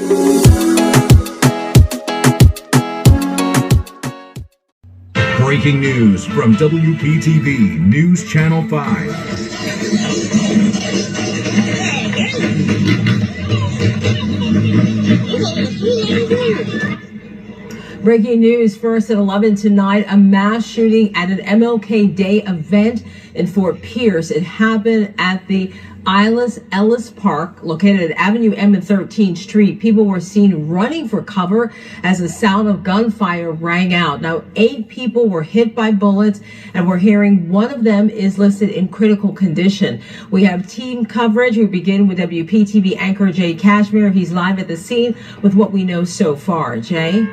Breaking news from WPTV News Channel 5. Breaking news first at 11 tonight, a mass shooting at an MLK Day event in Fort Pierce. It happened at the Ellis Park, located at Avenue M and 13th Street. People were seen running for cover as the sound of gunfire rang out. Now, 8 people were hit by bullets, and we're hearing one of them is listed in critical condition. We have team coverage. We begin with WPTV anchor Jay Cashmere. He's live at the scene with what we know so far. Jay?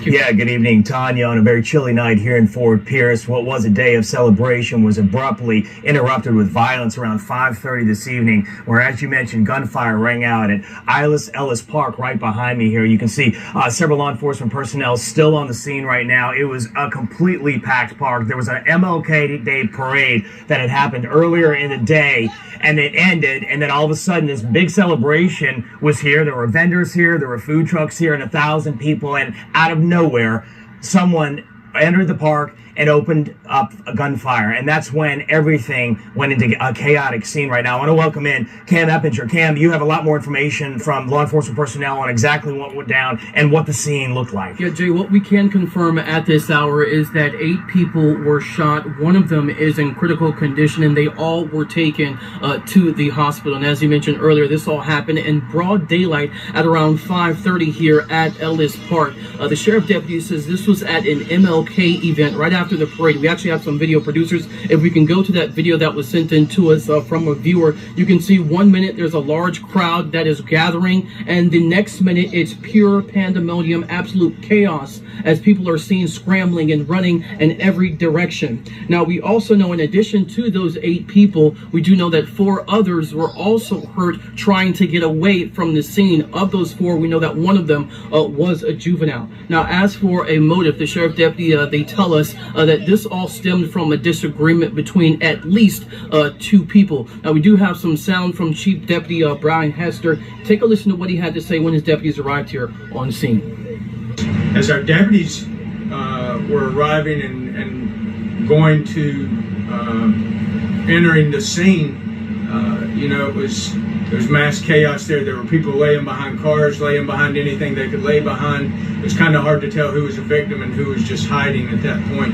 Yeah, good evening, Tanya. On a very chilly night here in Fort Pierce, what was a day of celebration was abruptly interrupted with violence around 5:30 this evening, where, as you mentioned, gunfire rang out at Ellis Park right behind me here. You can see several law enforcement personnel still on the scene right now. It was a completely packed park. There was an MLK Day parade that had happened earlier in the day, and it ended, and then all of a sudden this big celebration was here. There were vendors here, there were food trucks here, and 1,000 people, and out of nowhere, someone entered the park and opened up a gunfire. And that's when everything went into a chaotic scene right now. I want to welcome in Cam Eppinger. Cam, you have a lot more information from law enforcement personnel on exactly what went down and what the scene looked like. Yeah, Jay, what we can confirm at this hour is that 8 people were shot. One of them is in critical condition, and they all were taken to the hospital. And as you mentioned earlier, this all happened in broad daylight at around 5:30 here at Ellis Park. The sheriff deputy says this was at an MLK event right after the parade. We actually have some video producers. If we can go to that video that was sent in to us from a viewer, you can see 1 minute there's a large crowd that is gathering, and the next minute it's pure pandemonium, absolute chaos, as people are seen scrambling and running in every direction. Now, we also know, in addition to those 8 people, we do know that 4 others were also hurt trying to get away from the scene. Of those 4, we know that one of them was a juvenile. Now, as for a motive, the sheriff deputy, they tell us that this all stemmed from a disagreement between at least 2 people. Now, we do have some sound from Chief Deputy Brian Hester. Take a listen to what he had to say when his deputies arrived here on scene. As our deputies were arriving and going to entering the scene, there was mass chaos there. There were people laying behind cars, laying behind anything they could lay behind. It was kind of hard to tell who was a victim and who was just hiding at that point.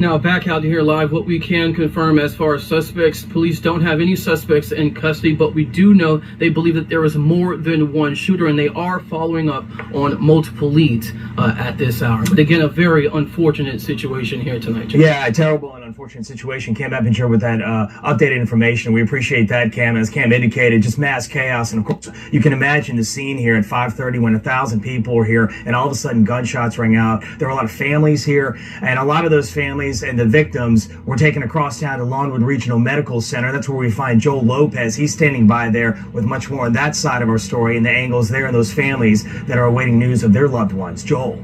Now, back out here live, what we can confirm as far as suspects, police don't have any suspects in custody, but we do know they believe that there is more than one shooter, and they are following up on multiple leads at this hour. But again, a very unfortunate situation here tonight, Jim. Yeah, a terrible and unfortunate situation. Cam Eppinger with that updated information. We appreciate that, Cam. As Cam indicated, just mass chaos. And of course, you can imagine the scene here at 5:30 when 1,000 people were here, and all of a sudden gunshots rang out. There were a lot of families here, and a lot of those families and the victims were taken across town to Lawnwood Regional Medical Center. That's where we find Joel Lopez. He's standing by there with much more on that side of our story and the angles there and those families that are awaiting news of their loved ones. Joel.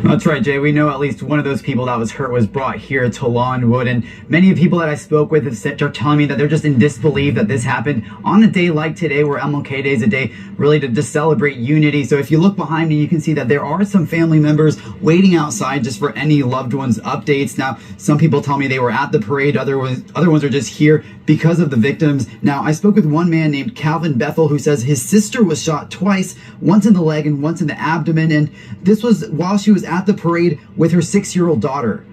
That's right, Jay. We know at least one of those people that was hurt was brought here to Lawnwood, and many of the people that I spoke with are telling me that they're just in disbelief that this happened on a day like today, where MLK Day is a day really to just celebrate unity. So if you look behind me, you can see that there are some family members waiting outside just for any loved ones updates. Now, some people tell me they were at the parade, other ones are just here because of the victims. Now, I spoke with one man named Calvin Bethel who says his sister was shot twice, once in the leg and once in the abdomen, and this was while she was at the parade with her 6-year-old daughter.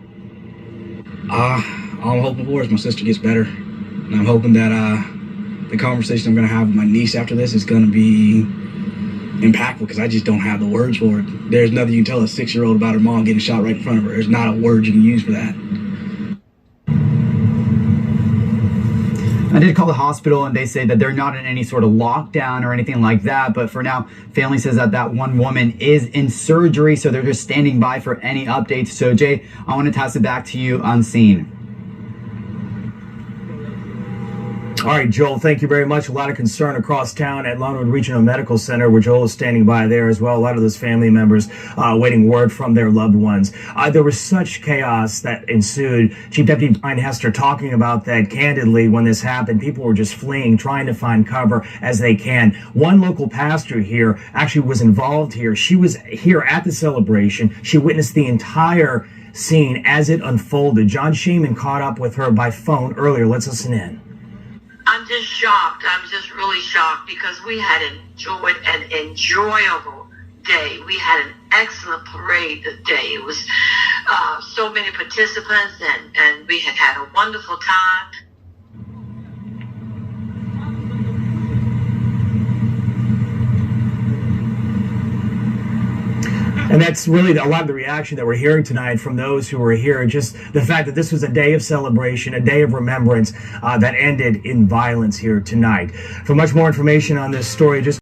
All I'm hoping for is my sister gets better, and I'm hoping that the conversation I'm going to have with my niece after this is going to be impactful, because I just don't have the words for it. There's nothing you can tell a 6-year-old about her mom getting shot right in front of her. There's not a word you can use for that. I did call the hospital, and they say that they're not in any sort of lockdown or anything like that. But for now, family says that one woman is in surgery, so they're just standing by for any updates. So, Jay, I want to toss it back to you on scene. All right, Joel, thank you very much. A lot of concern across town at Lawnwood Regional Medical Center, where Joel is standing by there as well. A lot of those family members waiting word from their loved ones. There was such chaos that ensued. Chief Deputy Brian Hester talking about that candidly when this happened. People were just fleeing, trying to find cover as they can. One local pastor here actually was involved here. She was here at the celebration. She witnessed the entire scene as it unfolded. John Shaman caught up with her by phone earlier. Let's listen in. I'm just shocked. I'm just really shocked because we had enjoyed an enjoyable day. We had an excellent parade today. It was so many participants, and we had a wonderful time. And that's really a lot of the reaction that we're hearing tonight from those who were here. Just the fact that this was a day of celebration, a day of remembrance that ended in violence here tonight. For much more information on this story, just